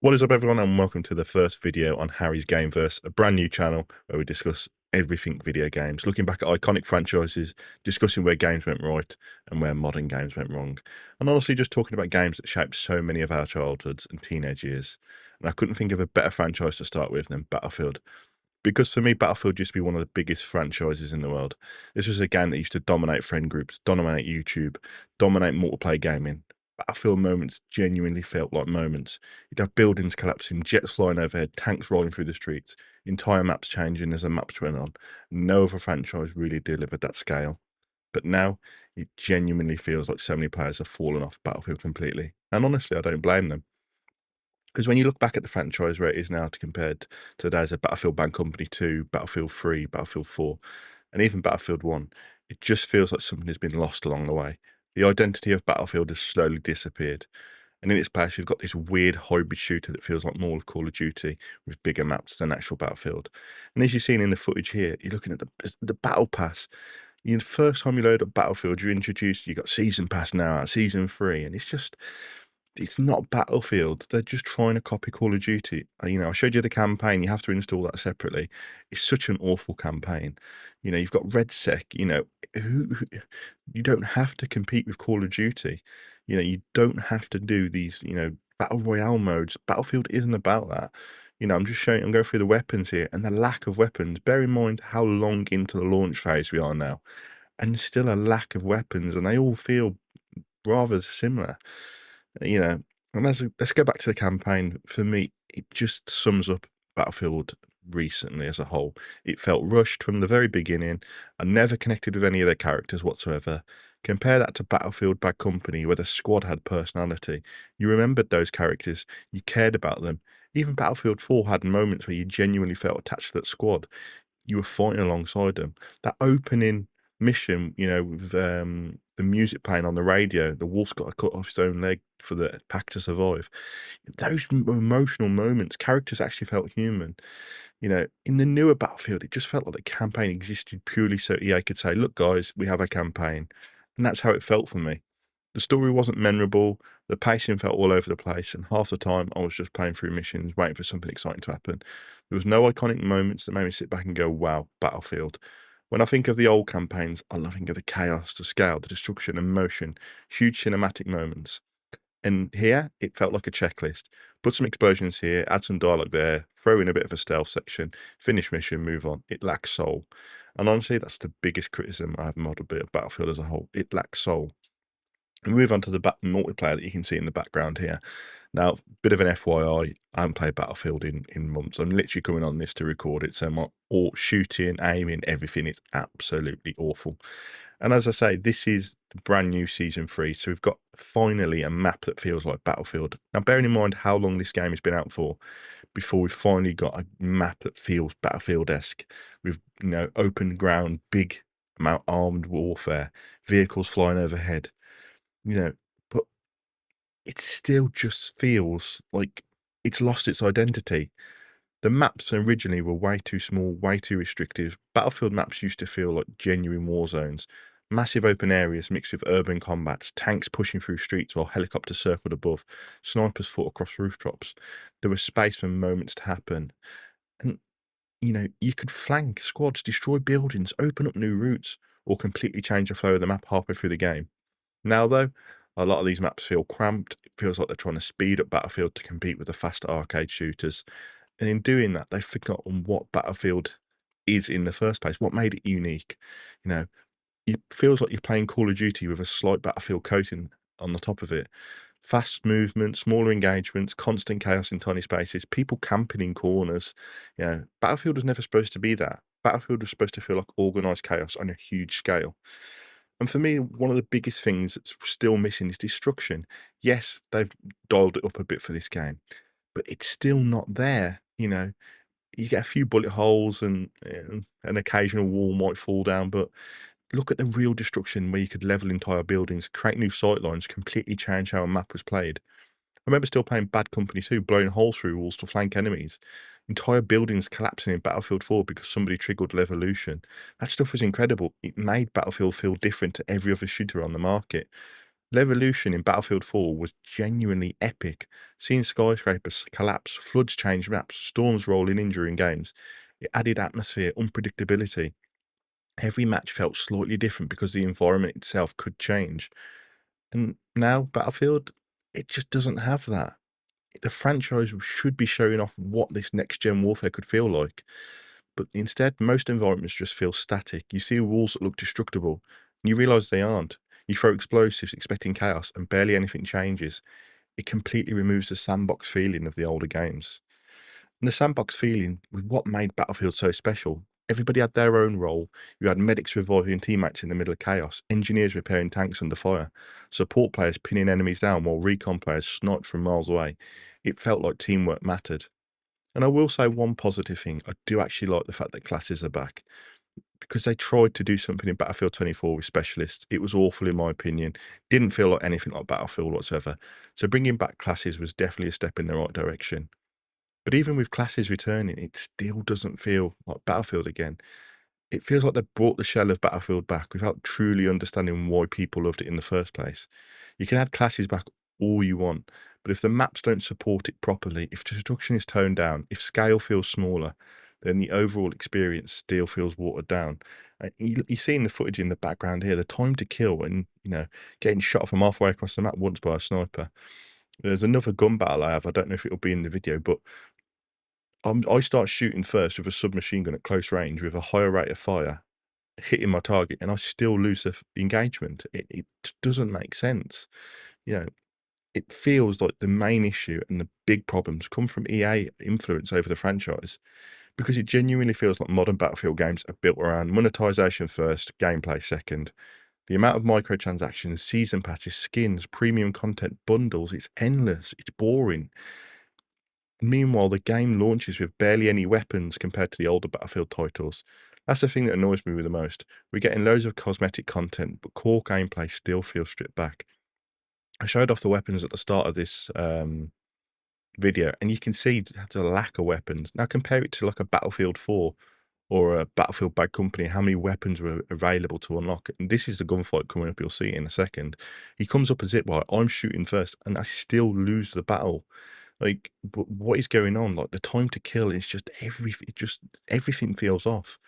What is up, everyone, and welcome to the first video on Harry's Gameverse, a brand new channel where we discuss everything video games, looking back at iconic franchises, discussing where games went right and where modern games went wrong, and honestly just talking about games that shaped so many of our childhoods and teenage years. And I couldn't think of a better franchise to start with than Battlefield, because for me, Battlefield used to be one of the biggest franchises in the world. This was a game that used to dominate friend groups, dominate YouTube, dominate multiplayer gaming. Battlefield moments genuinely felt like moments. You'd have buildings collapsing, jets flying overhead, tanks rolling through the streets, entire maps changing as the maps went on. No other franchise really delivered that scale. But now, it genuinely feels like so many players have fallen off Battlefield completely. And honestly, I don't blame them. Because when you look back at the franchise where it is now to compared to today's Battlefield Bad Company 2, Battlefield 3, Battlefield 4, and even Battlefield 1, it just feels like something has been lost along the way. The identity of Battlefield has slowly disappeared. And in its place, you've got this weird hybrid shooter that feels like more of Call of Duty with bigger maps than actual Battlefield. And as you've seen in the footage here, you're looking at the Battle Pass. The first time you load up Battlefield, you're introduced, you got Season Pass now, Season 3, and it's not Battlefield. They're just trying to copy Call of Duty. I showed you the campaign. You have to install that separately. It's such an awful campaign. You've got RedSec. You don't have to compete with Call of Duty. You don't have to do these, battle royale modes. Battlefield isn't about that. I'm going through the weapons here and the lack of weapons. Bear in mind how long into the launch phase we are now, and there's still a lack of weapons, and they all feel rather similar. And let's go back to the campaign. For me, it just sums up Battlefield recently as a whole. It felt rushed from the very beginning. I never connected with any of the characters whatsoever. Compare that to Battlefield Bad Company, where the squad had personality. You remembered those characters. You cared about them. Even Battlefield 4 had moments where you genuinely felt attached to that squad. You were fighting alongside them. That opening mission, with the music playing on the radio, the wolf's got to cut off his own leg for the pack to survive. Those emotional moments, characters actually felt human. In the newer Battlefield, it just felt like the campaign existed purely so EA could say, look, guys, we have a campaign. And that's how it felt for me. The story wasn't memorable, the pacing felt all over the place, and half the time I was just playing through missions, waiting for something exciting to happen. There was no iconic moments that made me sit back and go, wow, Battlefield. When I think of the old campaigns, I love thinking of the chaos, the scale, the destruction and motion, huge cinematic moments. And here, it felt like a checklist. Put some explosions here, add some dialogue there, throw in a bit of a stealth section, finish mission, move on. It lacks soul. And honestly, that's the biggest criticism I have modeled of Battlefield as a whole. It lacks soul. And move on to the multiplayer that you can see in the background here. Now, bit of an FYI, I haven't played Battlefield in months. I'm literally coming on this to record it, so my shooting, aiming, everything is absolutely awful. And as I say, this is the brand new Season 3, so we've got finally a map that feels like Battlefield. Now, bearing in mind how long this game has been out for, before we've finally got a map that feels Battlefield-esque, with, open ground, big amount armed warfare, vehicles flying overhead, but it still just feels like it's lost its identity. The maps originally were way too small, way too restrictive. Battlefield maps used to feel like genuine war zones. Massive open areas mixed with urban combats, tanks pushing through streets while helicopters circled above, snipers fought across rooftops. There was space for moments to happen. And, you could flank squads, destroy buildings, open up new routes, or completely change the flow of the map halfway through the game. Now, though, a lot of these maps feel cramped. It feels like they're trying to speed up Battlefield to compete with the faster arcade shooters. And in doing that, they've forgotten what Battlefield is in the first place, what made it unique. It feels like you're playing Call of Duty with a slight Battlefield coating on the top of it. Fast movement, smaller engagements, constant chaos in tiny spaces, people camping in corners. Battlefield was never supposed to be that. Battlefield was supposed to feel like organised chaos on a huge scale. And for me, one of the biggest things that's still missing is destruction. Yes, they've dialed it up a bit for this game, but it's still not there. You get a few bullet holes and an occasional wall might fall down, but look at the real destruction where you could level entire buildings, create new sightlines, completely change how a map was played. I remember still playing Bad Company 2, blowing holes through walls to flank enemies. Entire buildings collapsing in Battlefield 4 because somebody triggered Levolution. That stuff was incredible. It made Battlefield feel different to every other shooter on the market. Levolution in Battlefield 4 was genuinely epic. Seeing skyscrapers collapse, floods change maps, storms roll in injuring games. It added atmosphere, unpredictability. Every match felt slightly different because the environment itself could change. And now Battlefield, it just doesn't have that. The franchise should be showing off what this next gen warfare could feel like. But instead, most environments just feel static. You see walls that look destructible, and you realise they aren't. You throw explosives expecting chaos, and barely anything changes. It completely removes the sandbox feeling of the older games. And the sandbox feeling was what made Battlefield so special. Everybody had their own role. You had medics reviving teammates in the middle of chaos, engineers repairing tanks under fire, support players pinning enemies down while recon players sniped from miles away. It felt like teamwork mattered. And I will say one positive thing. I do actually like the fact that classes are back because they tried to do something in Battlefield 24 with specialists. It was awful, in my opinion. Didn't feel like anything like Battlefield whatsoever. So bringing back classes was definitely a step in the right direction. But even with classes returning, it still doesn't feel like Battlefield again. It feels like they brought the shell of Battlefield back without truly understanding why people loved it in the first place. You can add classes back all you want, but if the maps don't support it properly, if destruction is toned down, if scale feels smaller, then the overall experience still feels watered down. And you see in the footage in the background here, the time to kill and, getting shot from halfway across the map once by a sniper. There's another gun battle I have. I don't know if it'll be in the video, but I start shooting first with a submachine gun at close range with a higher rate of fire, hitting my target, and I still lose the engagement. It doesn't make sense. You know, it feels like the main issue and the big problems come from EA influence over the franchise because it genuinely feels like modern Battlefield games are built around monetization first, gameplay second. The amount of microtransactions, season passes, skins, premium content, bundles, it's endless, it's boring. Meanwhile, the game launches with barely any weapons compared to the older Battlefield titles. That's the thing that annoys me the most. We're getting loads of cosmetic content, but core gameplay still feels stripped back. I showed off the weapons at the start of this video, and you can see the lack of weapons. Now compare it to like a Battlefield 4 or a Battlefield Bad Company, how many weapons were available to unlock. And this is the gunfight coming up, you'll see in a second. He comes up a zip wire, I'm shooting first, and I still lose the battle. Like, what is going on? Like, the time to kill is just everything feels off.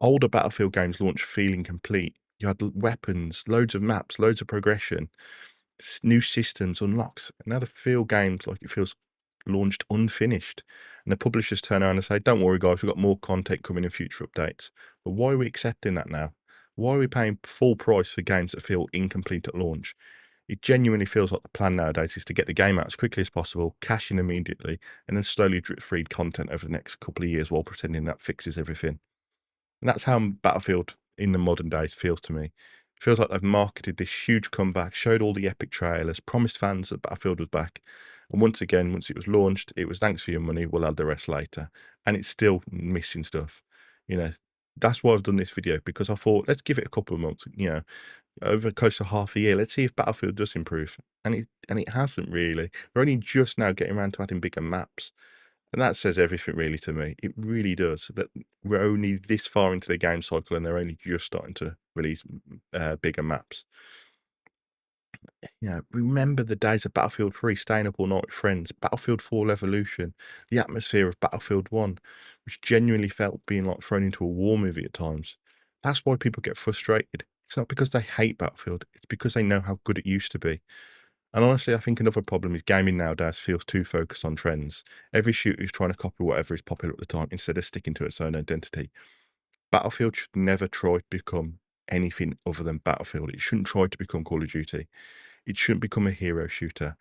Older Battlefield games launched feeling complete. You had weapons, loads of maps, loads of progression, new systems unlocked. And now the feel games like it feels launched unfinished. And the publishers turn around and say, don't worry, guys, we've got more content coming in future updates. But why are we accepting that now? Why are we paying full price for games that feel incomplete at launch? It genuinely feels like the plan nowadays is to get the game out as quickly as possible, cash in immediately, and then slowly drip feed content over the next couple of years while pretending that fixes everything. And that's how Battlefield in the modern days feels to me. It feels like they've marketed this huge comeback, showed all the epic trailers, promised fans that Battlefield was back. And once again, once it was launched, it was thanks for your money, we'll add the rest later. And it's still missing stuff. That's why I've done this video, because I thought, let's give it a couple of months, over close to half a year. Let's see if Battlefield does improve. And it hasn't really. We're only just now getting around to adding bigger maps. And that says everything really to me. It really does. That we're only this far into the game cycle and they're only just starting to release bigger maps. Remember the days of Battlefield 3, staying up all night with friends, Battlefield 4 Levolution, the atmosphere of Battlefield 1, which genuinely felt being like thrown into a war movie at times. That's why people get frustrated. It's not because they hate Battlefield, it's because they know how good it used to be. And honestly, I think another problem is gaming nowadays feels too focused on trends. Every shooter is trying to copy whatever is popular at the time instead of sticking to its own identity. Battlefield should never try to become anything other than Battlefield. It shouldn't try to become Call of Duty. It shouldn't become a hero shooter.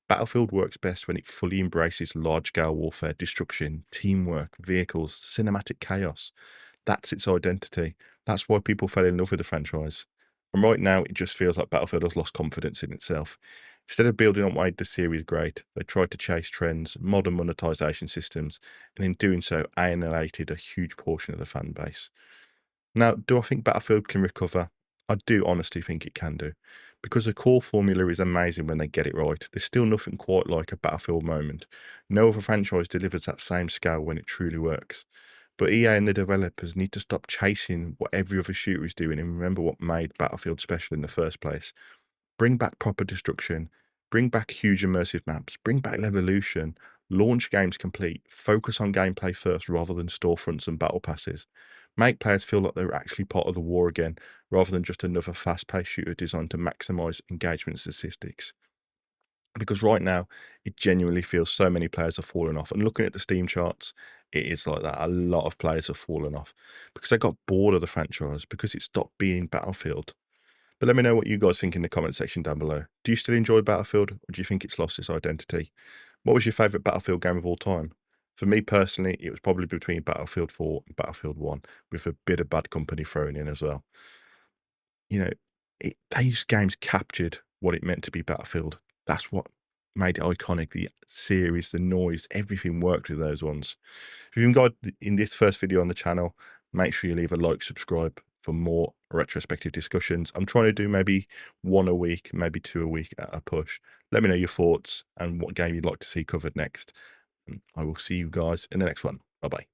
Battlefield works best when it fully embraces large-scale warfare, destruction, teamwork, vehicles, cinematic chaos. That's its identity. That's why people fell in love with the franchise. And right now, it just feels like Battlefield has lost confidence in itself. Instead of building on what made the series great, they tried to chase trends, modern monetization systems, and in doing so, alienated a huge portion of the fan base. Now, do I think Battlefield can recover? I do honestly think it can do. Because the core formula is amazing when they get it right. There's still nothing quite like a Battlefield moment. No other franchise delivers that same scale when it truly works. But EA and the developers need to stop chasing what every other shooter is doing and remember what made Battlefield special in the first place. bring back proper destruction, bring back huge immersive maps, bring back Levolution, launch games complete, focus on gameplay first rather than storefronts and battle passes. Make players feel like they're actually part of the war again, rather than just another fast-paced shooter designed to maximize engagement statistics. Because right now, it genuinely feels so many players are falling off. And looking at the Steam charts, it is like that. A lot of players have fallen off because they got bored of the franchise, because it stopped being Battlefield. But let me know what you guys think in the comment section down below. Do you still enjoy Battlefield, or do you think it's lost its identity? What was your favourite Battlefield game of all time? For me personally, it was probably between Battlefield 4 and Battlefield 1, with a bit of Bad Company thrown in as well. You know, these games captured what it meant to be Battlefield. That's what made it iconic. The series, the noise, everything worked with those ones. If you've enjoyed in this first video on the channel, make sure you leave a like, subscribe for more retrospective discussions. I'm trying to do maybe one a week, maybe two a week at a push. Let me know your thoughts and what game you'd like to see covered next. And I will see you guys in the next one. Bye-bye.